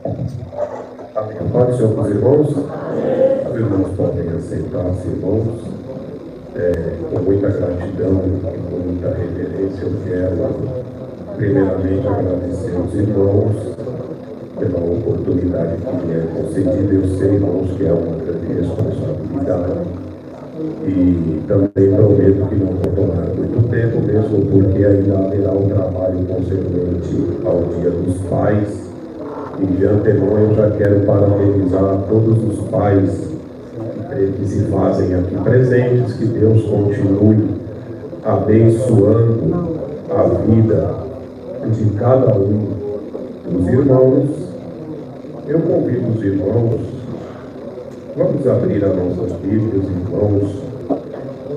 Amém. Pode ser com os irmãos? Os irmãos podem aceitar-se, irmãos. Com muita gratidão e com muita reverência, eu quero primeiramente agradecer aos irmãos pela oportunidade que me é concedida. Eu sei, irmãos, que é uma grande responsabilidade e também prometo que não vou tomar muito tempo, mesmo porque ainda haverá um trabalho consequente ao Dia dos Pais. E de antemão eu já quero parabenizar todos os pais que se fazem aqui presentes, que Deus continue abençoando a vida de cada um dos irmãos. Eu convido os irmãos, vamos abrir as nossas Bíblias, irmãos,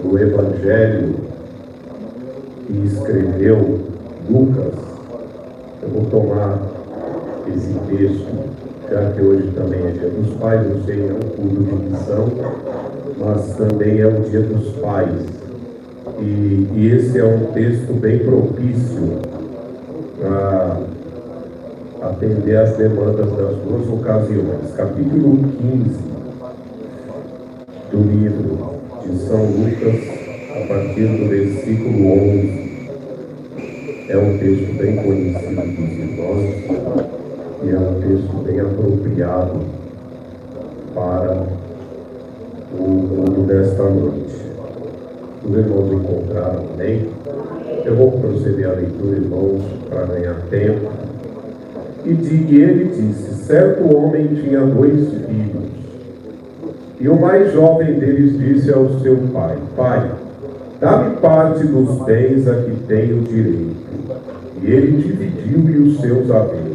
do Evangelho que escreveu Lucas. Eu vou tomar esse texto, já que hoje também é Dia dos Pais, eu sei, é um culto de missão, mas também é o Dia dos Pais. E esse é um texto bem propício para atender às demandas das duas ocasiões. Capítulo 15 do livro de São Lucas, a partir do versículo 11. É um texto bem conhecido dos irmãos e é um texto bem apropriado para o mundo desta noite. Os irmãos encontraram bem? Eu vou proceder à leitura, irmãos, para ganhar tempo. E ele disse: certo homem tinha 2 filhos, e o mais jovem deles disse ao seu pai: Pai, dá-me parte dos bens a que tenho direito. E ele dividiu-lhe os seus haveres.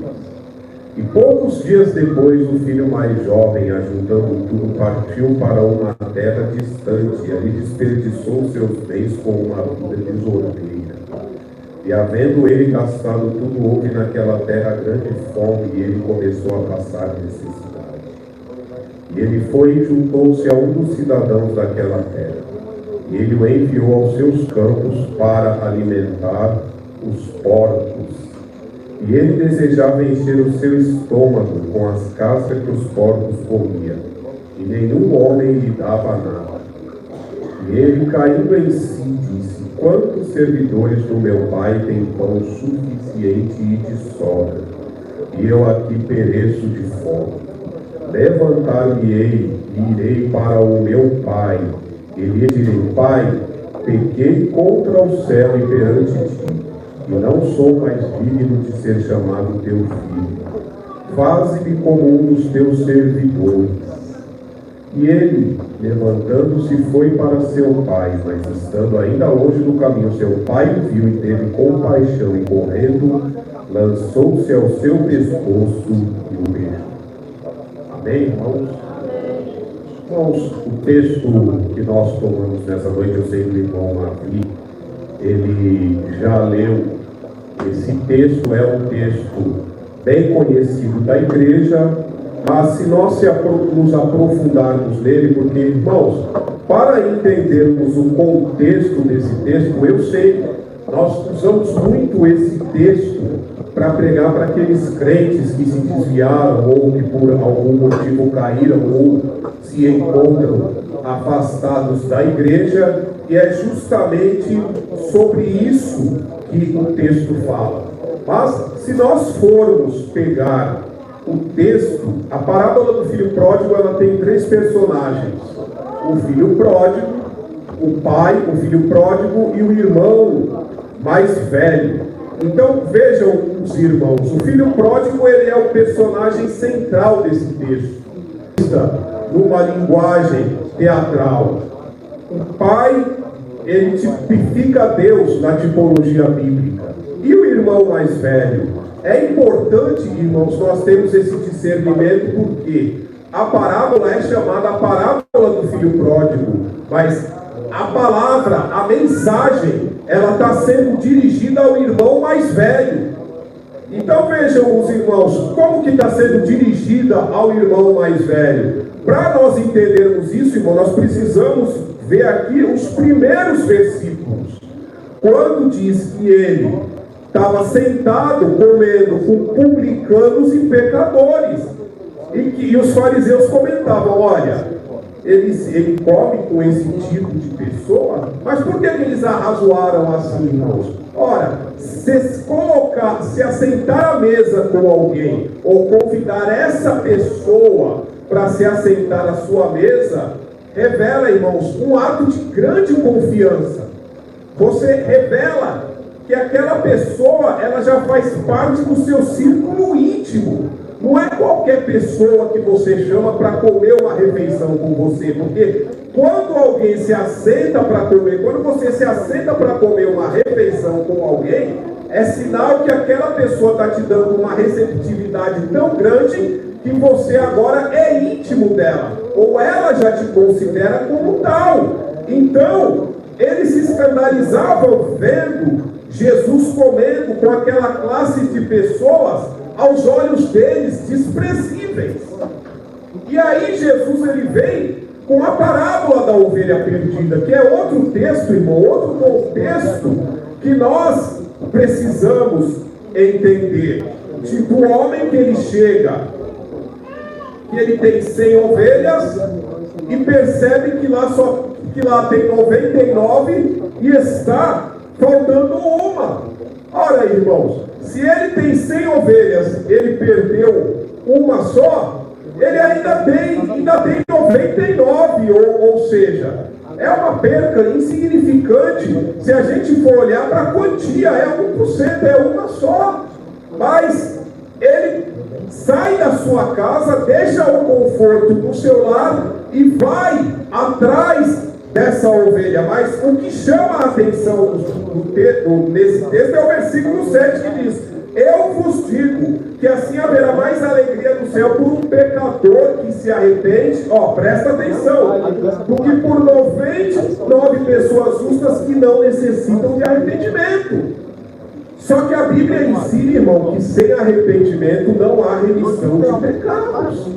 E poucos dias depois, o filho mais jovem, ajuntando tudo, partiu para uma terra distante, e ali desperdiçou seus bens com uma vida desordeira. E havendo ele gastado tudo, houve naquela terra grande fome, e ele começou a passar necessidade. E ele foi e juntou-se a um dos cidadãos daquela terra, e ele o enviou aos seus campos para alimentar os porcos. E ele desejava encher o seu estômago com as cascas que os porcos comiam, e nenhum homem lhe dava nada. E ele, caindo em si, disse: quantos servidores do meu pai têm pão suficiente e de sobra, e eu aqui pereço de fome? Levantar-me-ei e irei para o meu pai, e lhe direi: Pai, pequei contra o céu e perante ti, e não sou mais digno de ser chamado teu filho. Faze-me como um dos teus servidores. E ele, levantando-se, foi para seu pai, mas estando ainda longe do caminho, seu pai o viu e teve compaixão, e correndo, lançou-se ao seu pescoço e o beijou. Amém, irmãos? Irmãos, o texto que nós tomamos nessa noite, eu sei que o irmão Mavi, ele já leu. Esse texto é um texto bem conhecido da igreja, mas se nós nos aprofundarmos nele, porque, irmãos, para entendermos o contexto desse texto, eu sei, nós usamos muito esse texto para pregar para aqueles crentes que se desviaram ou que por algum motivo caíram ou se encontram afastados da igreja, e é justamente sobre isso que o texto fala. Mas se nós formos pegar o texto, a parábola do filho pródigo, ela tem 3 personagens: o filho pródigo, o pai, o filho pródigo e o irmão mais velho. Então vejam os irmãos, o filho pródigo, ele é o personagem central desse texto, numa linguagem teatral. O pai, ele tipifica Deus na tipologia bíblica. E o irmão mais velho? É importante, irmãos, nós temos esse discernimento, porque a parábola é chamada a parábola do filho pródigo, mas a palavra, a mensagem, ela está sendo dirigida ao irmão mais velho. Então vejam os irmãos, como que está sendo dirigida ao irmão mais velho? Para nós entendermos isso, irmão, nós precisamos ver aqui os primeiros versículos. Quando diz que ele estava sentado comendo com publicanos e pecadores. E os fariseus comentavam: olha, ele come com esse tipo de pessoa, mas por que eles arrazoaram assim, irmãos? Ora, se assentar à mesa com alguém, ou convidar essa pessoa para se assentar à sua mesa, revela, irmãos, um ato de grande confiança. Você revela que aquela pessoa, ela já faz parte do seu círculo íntimo. Não é qualquer pessoa que você chama para comer uma refeição com você, porque quando alguém se assenta para comer, quando você se assenta para comer uma refeição com alguém, é sinal que aquela pessoa está te dando uma receptividade tão grande que você agora é íntimo dela, ou ela já te considera como tal. Então, eles se escandalizavam vendo Jesus comendo com aquela classe de pessoas, aos olhos deles, desprezíveis. E aí Jesus, ele vem com a parábola da ovelha perdida, que é outro texto, irmão, outro contexto que nós precisamos entender. Tipo, o homem que ele chega, que ele tem 100 ovelhas e percebe que lá tem 99 e está faltando uma. Ora, irmãos, se ele tem 100 ovelhas, ele perdeu uma só, ele ainda tem 99, ou seja, é uma perca insignificante. Se a gente for olhar para a quantia, é 1%, é uma só. Mas ele sai da sua casa, deixa o conforto do seu lar e vai atrás dessa ovelha. Mas o que chama a atenção nesse texto é o versículo 7, que diz: eu vos digo que assim haverá mais alegria no céu por um pecador que se arrepende, presta atenção, do que por 99 pessoas justas que não necessitam de arrependimento. Só que a Bíblia ensina, irmão, que sem arrependimento não há remissão de pecados.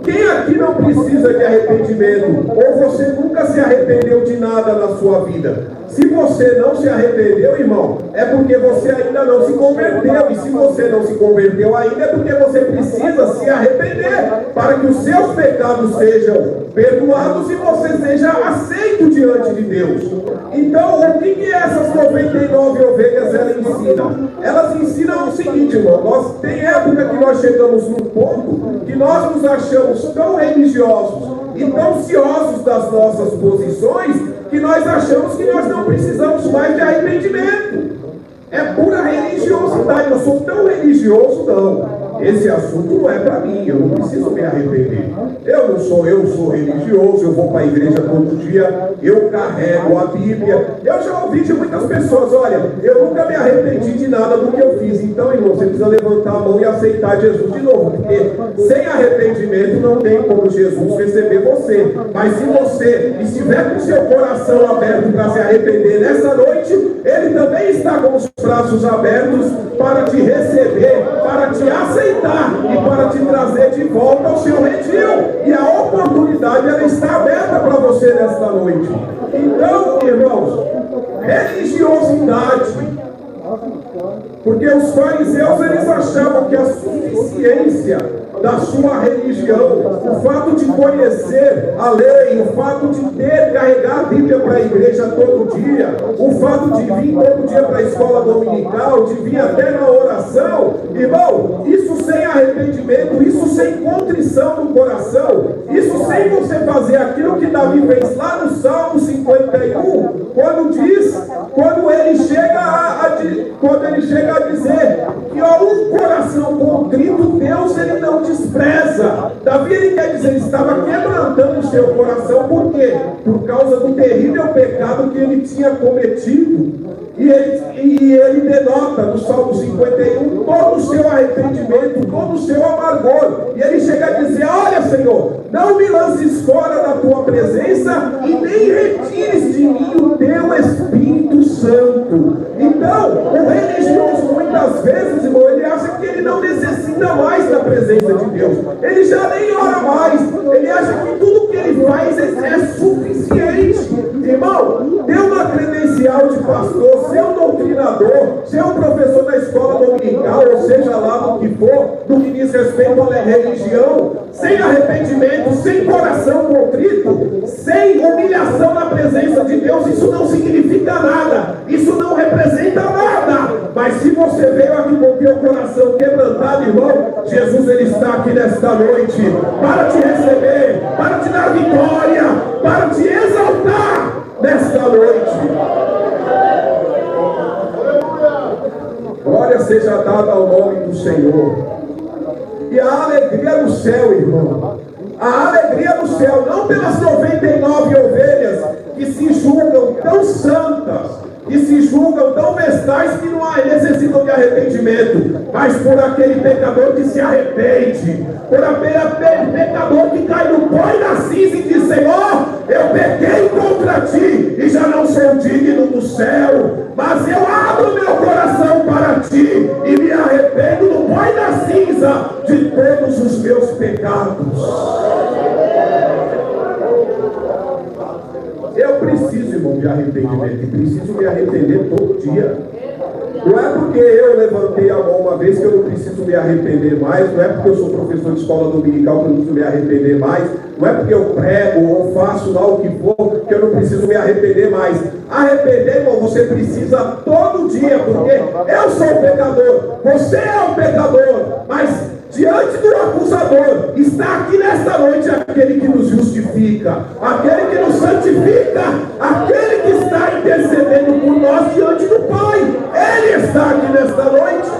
Quem aqui não precisa de arrependimento? Ou você nunca se arrependeu de nada na sua vida? Se você não se arrependeu, irmão, é porque você ainda não se converteu. E se você não se converteu ainda, é porque você precisa se arrepender para que os seus pecados sejam perdoados e você seja aceito diante de Deus. Então, o que essas 99 ovelhas elas ensinam? Elas ensinam o seguinte, irmão: tem época que nós chegamos num ponto que nós nos achamos tão religiosos e tão ciosos das nossas posições que nós achamos que nós não precisamos mais de arrependimento. É pura religiosidade. Eu sou tão religioso, não. Esse assunto não é para mim, eu não preciso me arrepender. Eu sou religioso, eu vou para a igreja todo dia, eu carrego a Bíblia. Eu já ouvi de muitas pessoas: olha, eu nunca me arrependi de nada do que eu fiz. Então, irmão, você precisa levantar a mão e aceitar Jesus de novo, porque sem arrependimento não tem como Jesus receber você. Mas se você estiver com seu coração aberto para se arrepender nessa noite, Ele também está com os braços abertos para te receber, para te aceitar e para te trazer de volta ao seu redil. E a oportunidade, ela está aberta para você nesta noite. Então, irmãos, religiosidade, porque os fariseus, eles achavam que a suficiência da sua religião, o fato de conhecer a lei, o fato de carregar a Bíblia para a igreja todo dia, o fato de vir todo dia para a escola dominical, de vir até na oração, irmão, isso sem arrependimento, isso sem contrição no coração, isso sem você fazer aquilo que Davi fez lá no Salmo 51, quando ele chega a dizer que um coração contrito, Deus, ele não despreza. Davi, ele quer dizer, ele estava quebrantando o seu coração. Por quê? Por causa do terrível pecado que ele tinha cometido. E ele denota no Salmo 51 todo o seu arrependimento, todo o seu amargor. E ele chega a dizer: olha, Senhor, não me lances fora da tua presença e nem retires de mim o teu Espírito Santo. Então, o religioso, muitas vezes, irmão, ele acha que ele não necessita mais da presença de Deus. Ele já nem ora mais. Ele acha que tudo que ele faz é suficiente. Irmão, ter uma credencial de pastor, ser um doutrinador, ser um professor da na escola dominical, ou seja lá no que for, no que diz respeito à religião, sem arrependimento, sem coração contrito, sem humilhação na presença de Deus, isso não significa nada, isso não representa nada. Mas se você veio aqui com o teu coração quebrantado, irmão, Jesus ele está aqui nesta noite para te receber, para te dar vitória, para te exaltar nesta noite. Glória seja dada ao nome do Senhor. E a alegria do céu, irmão, a alegria do céu, não pelas 99 ovelhas que se julgam tão santas, que se julgam tão vestais que não necessitam de arrependimento, mas por aquele pecador que se arrepende, por aquele pecador que cai no pó e na cinza e diz: Senhor, eu pequei contra ti e já não sou digno do céu, mas eu abro meu coração para ti e me arrependo no pó e na cinza de todos os meus pecados. Eu preciso, irmão, de arrependimento, e preciso me arrepender todo dia. Não é porque eu levantei a mão uma vez que eu não preciso me arrepender mais, não é porque eu sou professor de escola dominical que eu não preciso me arrepender mais, não é porque eu prego ou faço lá o que for que eu não preciso me arrepender mais. Arrepender, irmão, você precisa todo dia, porque eu sou o pecador, você é o pecador, mas diante do acusador está aqui nesta noite aquele que nos justifica, aquele que nos santifica, aquele que está intercedendo por nós diante do Pai. Ele está aqui nesta noite.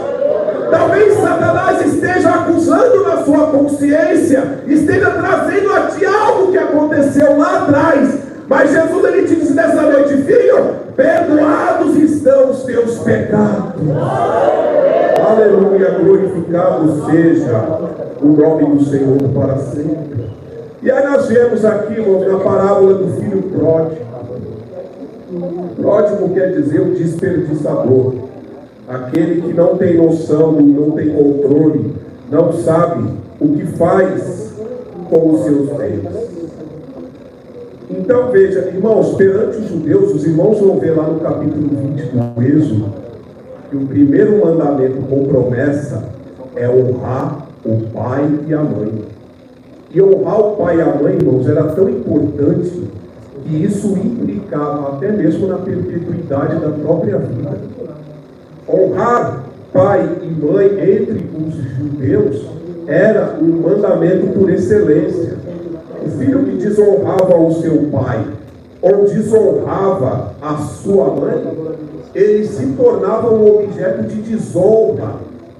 Talvez Satanás esteja acusando na sua consciência, esteja trazendo a ti algo que aconteceu lá atrás, mas Jesus ele te diz nessa noite: filho, perdoados estão os teus pecados. Aleluia, glorificado seja o nome do Senhor para sempre. E aí nós vemos aqui, irmãos, na parábola do filho pródigo. Pródigo quer dizer o desperdiçador, aquele que não tem noção, não tem controle, não sabe o que faz com os seus bens. Então veja, irmãos, perante os judeus, os irmãos vão ver lá no capítulo 20 do Êxodo, que o primeiro mandamento com promessa é honrar o pai e a mãe. E honrar o pai e a mãe, irmãos, era tão importante que isso implicava até mesmo na perpetuidade da própria vida. Honrar pai e mãe entre os judeus era um mandamento por excelência. O filho que desonrava o seu pai ou desonrava a sua mãe, ele se tornava um objeto de desonra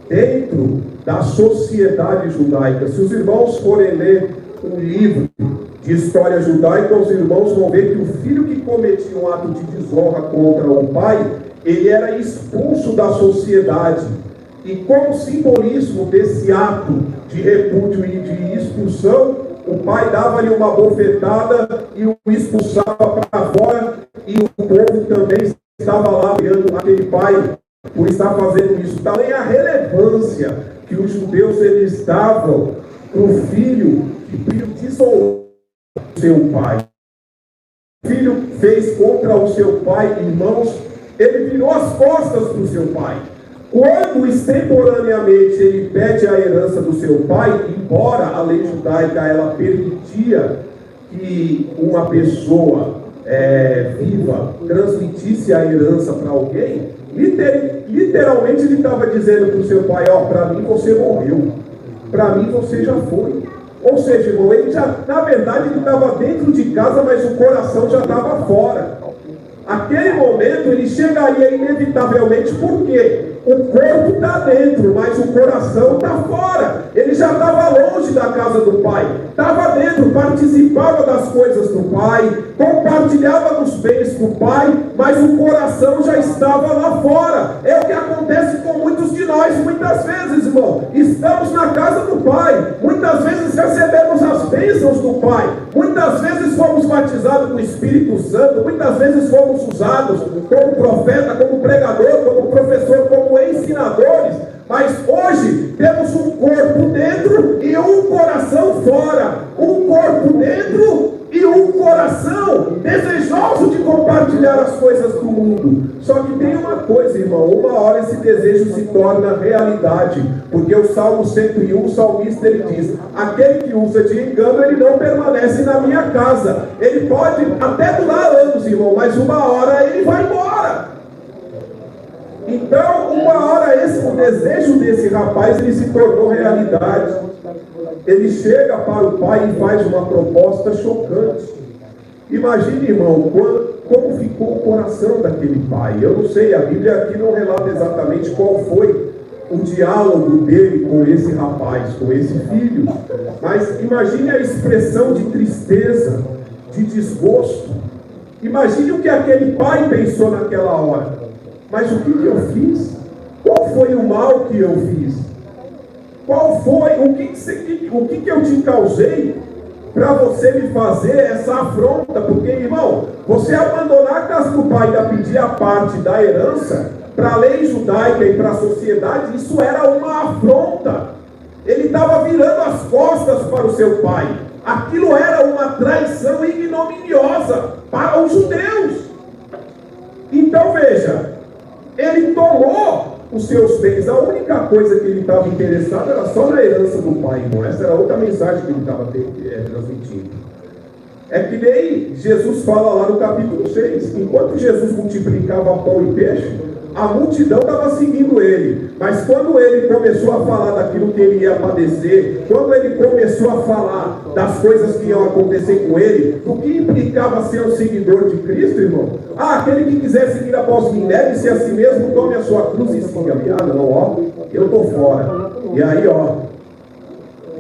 dentro da sociedade judaica. Se os irmãos forem ler um livro de história judaica, os irmãos vão ver que o filho que cometia um ato de desonra contra o pai, ele era expulso da sociedade. E como simbolismo desse ato de repúdio e de expulsão, o pai dava-lhe uma bofetada e o expulsava para fora, e o povo também estava lá olhando aquele pai por estar fazendo isso. Também a relevância que os judeus eles davam para o filho que desonrou seu pai. O filho fez contra o seu pai, irmãos, ele virou as costas para o seu pai. Quando extemporaneamente ele pede a herança do seu pai, embora a lei judaica ela permitia que uma pessoa viva transmitisse a herança para alguém, literalmente ele estava dizendo para o seu pai: ó, para mim você morreu, para mim você já foi. Ou seja, irmão, ele já, na verdade, ele estava dentro de casa, mas o coração já estava fora. Aquele momento ele chegaria inevitavelmente, porque o corpo está dentro, mas o coração está fora. Ele já estava longe da casa do pai, estava dentro, participava das coisas do pai, compartilhava dos bens do pai, mas o coração já estava lá fora. É o que acontece com muitos de nós, muitas vezes, irmão. Estamos na casa do pai, muitas vezes recebemos as bênçãos do pai, muitas vezes fomos batizados com o Espírito Santo, muitas vezes fomos usados como profeta, como pregador, como professor, como ensinadores, mas hoje temos um corpo dentro e um coração fora, um corpo dentro e um coração desejoso de compartilhar as coisas do mundo. Só que tem uma coisa, irmão, uma hora esse desejo se torna realidade, porque o Salmo 101, o salmista ele diz: aquele que usa de engano, ele não permanece na minha casa. Ele pode até durar anos, irmão, mas uma hora ele vai embora. Então, uma hora o desejo desse rapaz, ele se tornou realidade. Ele chega para o pai e faz uma proposta chocante. Imagine, irmão, como ficou o coração daquele pai. Eu não sei, a Bíblia aqui não relata exatamente qual foi o diálogo dele com esse rapaz, com esse filho. Mas imagine a expressão de tristeza, de desgosto. Imagine o que aquele pai pensou naquela hora. Mas o que eu fiz? Qual foi o mal que eu fiz? Qual foi? O que eu te causei para você me fazer essa afronta? Porque, irmão, você abandonar a casa do pai e pedir a parte da herança, para a lei judaica e para a sociedade, isso era uma afronta. Ele estava virando as costas para o seu pai. Aquilo era uma traição ignominiosa para os judeus. Então veja, ele tomou os seus bens. A única coisa que ele estava interessado era só na herança do pai, irmão. Essa era outra mensagem que ele estava transmitindo. É que nem Jesus fala lá no capítulo 6. Enquanto Jesus multiplicava pão e peixe, a multidão estava seguindo ele. Mas quando ele começou a falar daquilo que ele ia padecer, quando ele começou a falar das coisas que iam acontecer com ele, do que implicava ser um seguidor de Cristo, irmão? Aquele que quiser seguir após mim, negue-se a si mesmo, tome a sua cruz e siga-me. Não, ó, eu estou fora. E aí, ó,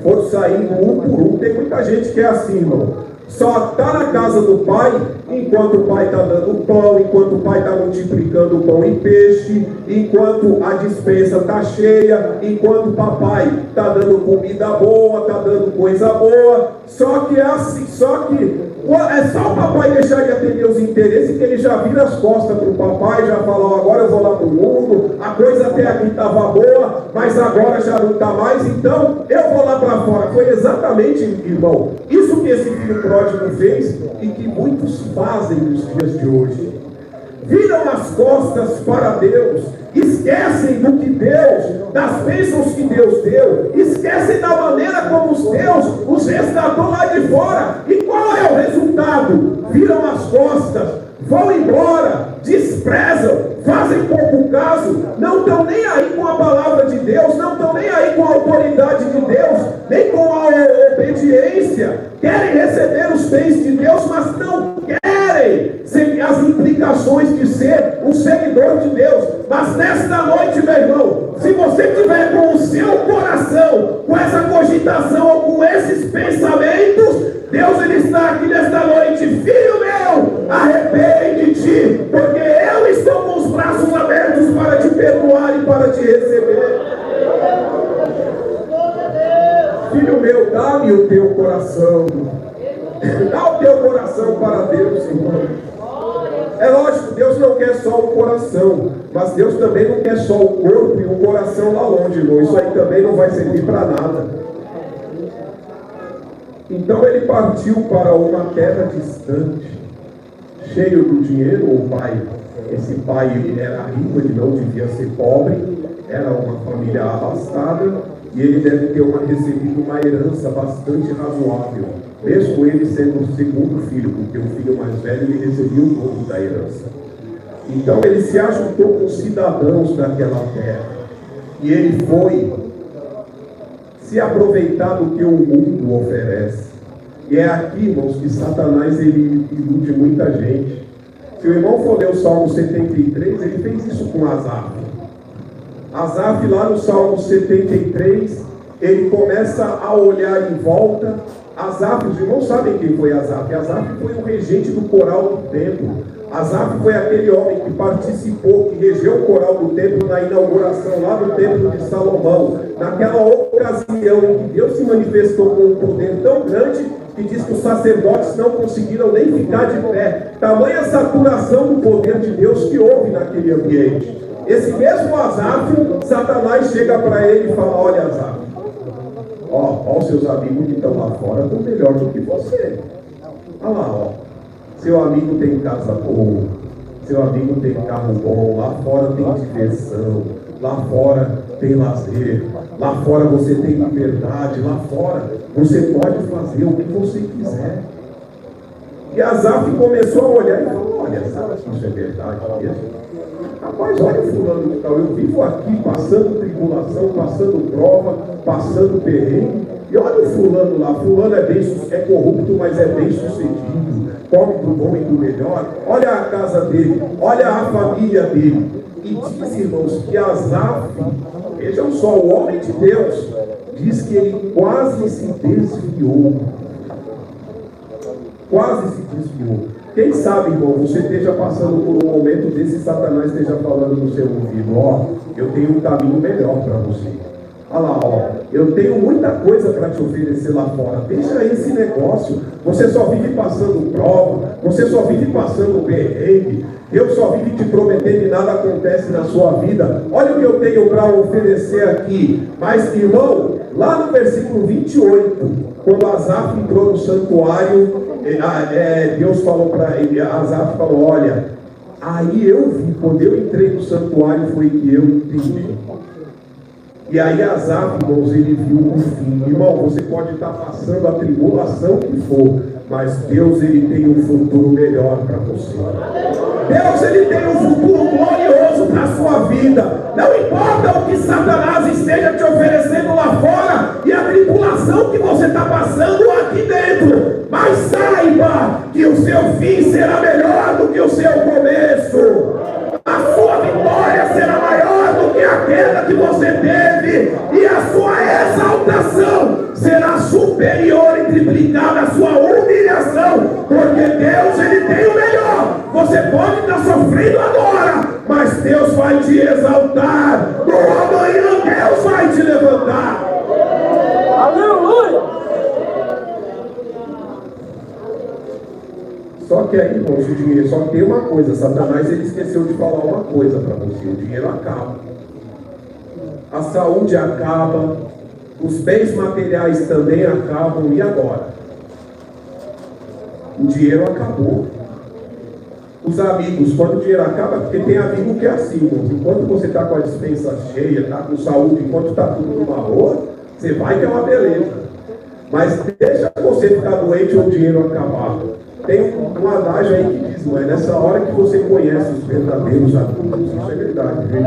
for saindo um por um. Tem muita gente que é assim, irmão. Só está na casa do pai enquanto o pai está dando pão, enquanto o pai está multiplicando pão e peixe, enquanto a despensa está cheia, enquanto o papai está dando comida boa, está dando coisa boa. Só que é assim, é só o papai deixar de atender os interesses que ele já vira as costas para o papai, já fala: ó, agora eu vou lá para o mundo, a coisa até aqui estava boa, mas agora já não está mais, então eu vou lá para fora. Foi exatamente, irmão, isso que esse filho pródigo fez e que muitos fazem nos dias de hoje. Viram as costas para Deus, esquecem do que Deus, das bênçãos que Deus deu, esquecem da maneira como Deus os resgatou lá de fora. E qual é o resultado? Viram as costas, vão embora, desprezam, fazem pouco caso, não estão nem aí com a palavra de Deus, não estão nem aí com a autoridade de Deus, nem com a obediência. Querem receber os bens de Deus, mas não querem as implicações de ser um seguidor de Deus. Mas nesta noite, meu irmão, se você tiver com o seu coração, com essa cogitação ou com esses pensamentos, Deus ele está aqui nesta noite: filho meu, arrepende-te, porque eu estou com os braços abertos para te perdoar e para te receber. Filho meu, dá-me o teu coração. Dá o teu coração para Deus, irmão. É lógico, Deus não quer só o coração, mas Deus também não quer só o corpo e o coração lá longe, irmão. Isso aí também não vai servir para nada. Então ele partiu para uma terra distante, cheio do dinheiro. O pai, esse pai, ele era rico, ele não devia ser pobre, era uma família abastada, e ele deve ter recebido uma herança bastante razoável, mesmo ele sendo o segundo filho, porque o filho mais velho ele recebia o dobro da herança. Então ele se ajuntou com os cidadãos daquela terra, e ele foi se aproveitar do que o mundo oferece. E é aqui, irmãos, que Satanás ele ilude muita gente. Se o irmão for ler o Salmo 73, ele fez isso com Asaf. Asaf, lá no Salmo 73, ele começa a olhar em volta. Asaf, os irmãos sabem quem foi Asaf. Asaf foi o regente do coral do templo. Asaf foi aquele homem que participou, que regeu o coral do templo na inauguração lá do templo de Salomão. Naquela ocasião em que Deus se manifestou com um poder tão grande que diz que os sacerdotes não conseguiram nem ficar de pé. Tamanha saturação do poder de Deus que houve naquele ambiente. Esse mesmo Asaf, Satanás chega para ele e fala: olha, Asaf, ó, os seus amigos que estão lá fora estão melhor do que você. Olha lá, ó, seu amigo tem casa boa, seu amigo tem carro bom, lá fora tem diversão, lá fora tem lazer, lá fora você tem liberdade, lá fora você pode fazer o que você quiser. E Asaf começou a olhar e falou: olha, sabe que isso é verdade mesmo? Rapaz, olha o fulano de tal, eu vivo aqui passando tribulação, passando prova, passando perrengue, e olha o fulano lá, fulano é corrupto, mas é bem sucedido, come do bom e do melhor, olha a casa dele, olha a família dele. E diz, irmãos, que Asaf, vejam só, o homem de Deus, diz que ele quase se desviou. Quase se desviou. Quem sabe, irmão, você esteja passando por um momento desse, Satanás esteja falando no seu ouvido: ó, eu tenho um caminho melhor para você. Olha lá, ó, eu tenho muita coisa para te oferecer lá fora. Deixa esse negócio. Você só vive passando prova, você só vive passando perrengue. Deus só vive te prometendo e nada acontece na sua vida. Olha o que eu tenho para oferecer aqui. Mas, irmão, lá no versículo 28, quando Asaf entrou no santuário, Deus falou para ele, Asaf falou: olha, aí eu vi, quando eu entrei no santuário, foi que eu entendi. E aí Asaf, irmãos, ele viu o fim. Irmão, você pode estar passando a tribulação que for, mas Deus, ele tem um futuro melhor para você. Deus, ele tem um futuro glorioso para a sua vida. Não importa o que Satanás esteja te oferecendo lá fora e a tribulação que você está passando aqui dentro, mas saiba que o seu fim será melhor do que o seu começo. A sua vitória será maior do que a queda que você teve, e a sua exaltação será superior e triplicada à sua humilhação, porque Deus, ele tem o melhor. Você pode estar sofrendo agora, mas Deus vai te exaltar. No amanhã Deus vai te levantar. Aleluia! Só que aí, irmãos, o dinheiro, só que tem uma coisa: Satanás, ele esqueceu de falar uma coisa para você: o dinheiro acaba, a saúde acaba, os bens materiais também acabam. E agora? O dinheiro acabou. Os amigos, quando o dinheiro acaba, porque tem amigo que é assim, irmãos, enquanto você está com a despensa cheia, está com saúde, enquanto está tudo numa boa, você vai que é uma beleza. Mas deixa você ficar doente ou o dinheiro acabar. Tem um adágio aí que diz: não é nessa hora que você conhece os verdadeiros amigos. Isso é verdade, gente.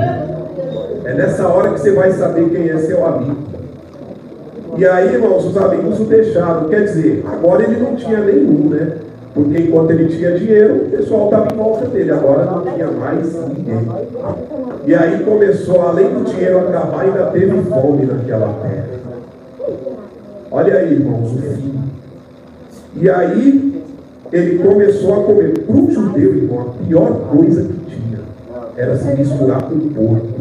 É nessa hora que você vai saber quem é seu amigo. E aí, irmãos, os amigos o deixaram. Quer dizer, agora ele não tinha nenhum, né? Porque enquanto ele tinha dinheiro, o pessoal estava em volta dele. Agora não tinha mais ninguém. E aí começou, além do dinheiro acabar, ainda teve fome naquela terra. Olha aí, irmãos, o fim. E aí ele começou a comer. Para o judeu, irmão, a pior coisa que tinha era se misturar com o porco.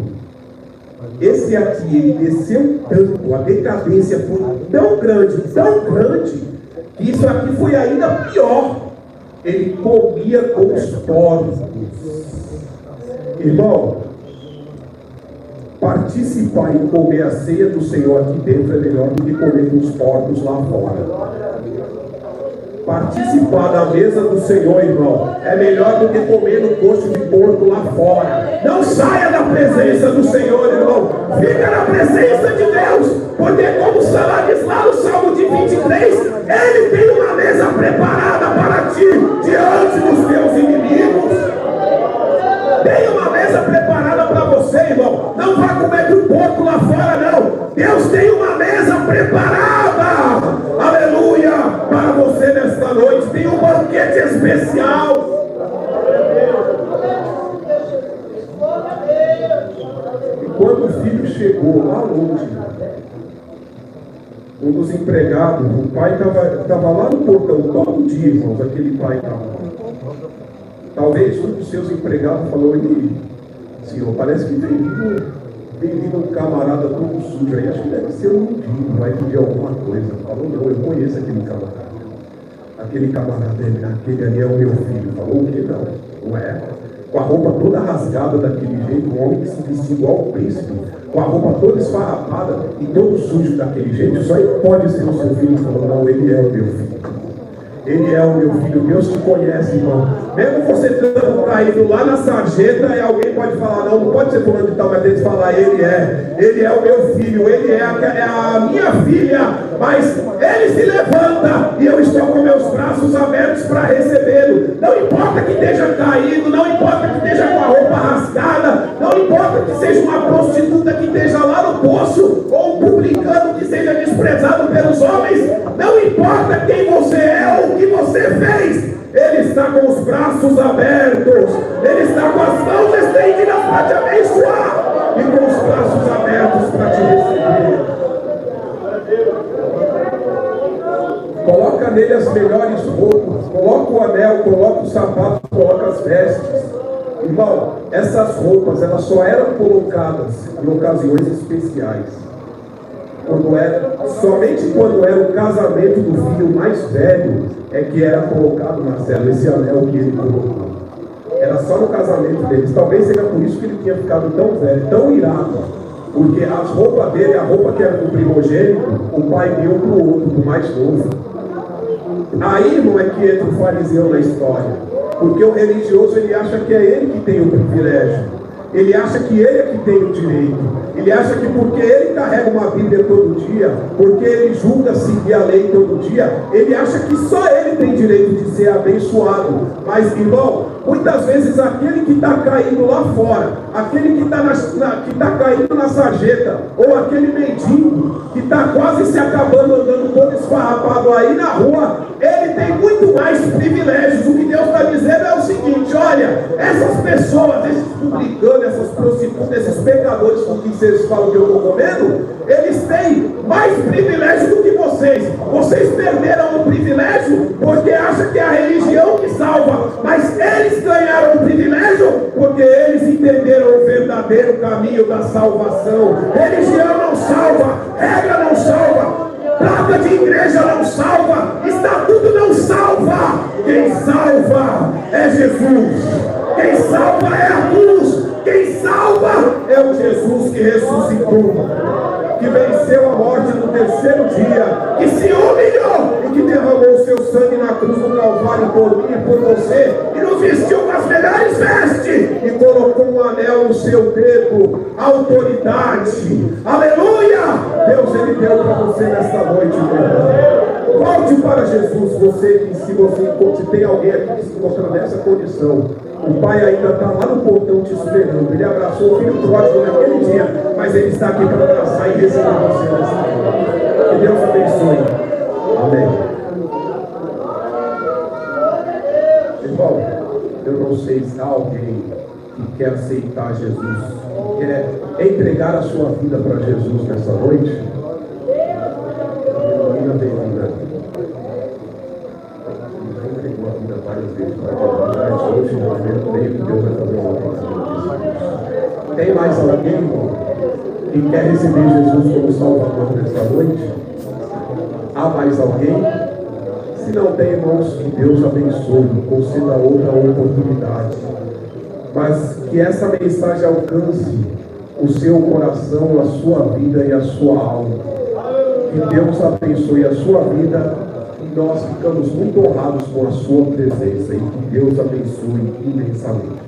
Esse aqui, ele desceu tanto, a decadência foi tão grande, que isso aqui foi ainda pior. Ele comia com os porcos. Irmão, participar e comer a ceia do Senhor aqui dentro é melhor do que comer com os porcos lá fora. Participar da mesa do Senhor, irmão, é melhor do que comer no coxo de porco lá fora. Não saia da presença do Senhor, irmão. Fica na presença de Deus, porque como o Salá diz lá no Salmo de 23, Ele tem uma mesa preparada para ti, diante dos teus inimigos. Tem uma mesa preparada para você, irmão. Não vá comer com porco lá fora, não. Deus tem uma mesa preparada, aleluia, para você nesta noite. Tem um banquete especial. E quando o filho chegou lá longe, um dos empregados, o pai estava lá no portão todo dia, irmãos, aquele pai estava. Talvez um dos seus empregados falou: senhor, parece que tem vindo um camarada todo sujo aí, acho que deve ser um mendigo, vai pedir alguma coisa. Falou: não, eu conheço aquele camarada. Aquele camarada, aquele ali é o meu filho. Falou: o que não? Não é? Com a roupa toda rasgada daquele jeito, um homem que se vestiu igual ao príncipe, com a roupa toda esfarrapada e todo sujo daquele jeito, só ele pode ser o seu filho. Falou: não, ele é o meu filho. Ele é o meu filho. Deus te conhece, irmão. Mesmo você estando caído lá na sarjeta, e alguém pode falar, não pode ser fulano de tal, mas Deus falar, ele é o meu filho, ele é a minha filha, mas ele se levanta e eu estou com meus braços abertos para recebê-lo. Não importa que esteja caído, não importa que esteja com a roupa rasgada, não importa que seja uma prostituta que esteja lá no poço, ou um publicano que seja desprezado pelos homens, não importa quem você é ou o que você fez, Ele está com os braços abertos, Ele está com as mãos estendidas para te abençoar e com os braços abertos para te receber. Coloca nele as melhores roupas, coloca o anel, coloca o sapato, coloca as vestes. Irmão, essas roupas elas só eram colocadas em ocasiões especiais. Somente quando era o casamento do filho mais velho é que era colocado, Marcelo, esse anel que ele colocou. Era só no casamento deles. Talvez seja por isso que ele tinha ficado tão velho, tão irado. Porque as roupas dele, a roupa que era do primogênito, o pai deu para o outro, do mais novo. Aí não é que entra o fariseu na história. Porque o religioso ele acha que é ele que tem o privilégio. Ele acha que ele é que tem o direito. Ele acha que porque ele carrega uma Bíblia todo dia, porque ele julga seguir a lei todo dia, ele acha que só ele tem direito de ser abençoado. Mas, irmão, muitas vezes aquele que está caindo lá fora, aquele que está caindo na sarjeta, ou aquele mendigo que está quase se acabando andando todo esfarrapado aí na rua, ele tem muito mais privilégios. O que Deus está dizendo é o seguinte: olha, essas pessoas, esses publicanos, essas prostitutas, esses pecadores com que vocês falam que eu estou comendo, eles têm mais privilégio do que vocês. Vocês perderam o privilégio porque acham que é a religião que salva, mas eles ganharam o privilégio porque eles entenderam o verdadeiro caminho da salvação. Religião não salva, regra não salva, placa de igreja não salva, estatuto não salva. Quem salva é Jesus. Quem salva é a cruz. Quem salva é o Jesus que ressuscitou, que venceu a morte no terceiro dia, que se humilhou e que derramou o seu sangue na cruz do Calvário por mim e por você, e nos vestiu com as melhores vestes e colocou um anel no seu dedo, autoridade. Aleluia! Deus, Ele deu para você nesta noite, meu irmão. Volte para Jesus, você que se tem alguém aqui que se encontra nessa condição. O pai ainda está lá no portão te esperando. Ele abraçou o filho pródigo naquele dia, mas ele está aqui para abraçar e receber você nessa noite. Que Deus abençoe. Amém. Irmão, eu não sei se há alguém que quer aceitar Jesus, que quer entregar a sua vida para Jesus nessa noite. Ainda bem-vinda. Entregou a vida várias vezes para Jesus, mas hoje no momento meio que Deus vai fazer uma coisa. Tem mais alguém, irmão, que quer receber Jesus como Salvador nessa noite? Há mais alguém? Se não tem, irmãos, que Deus abençoe, conceda outra oportunidade. Mas que essa mensagem alcance o seu coração, a sua vida e a sua alma. Que Deus abençoe a sua vida e nós ficamos muito honrados com a sua presença. E que Deus abençoe imensamente.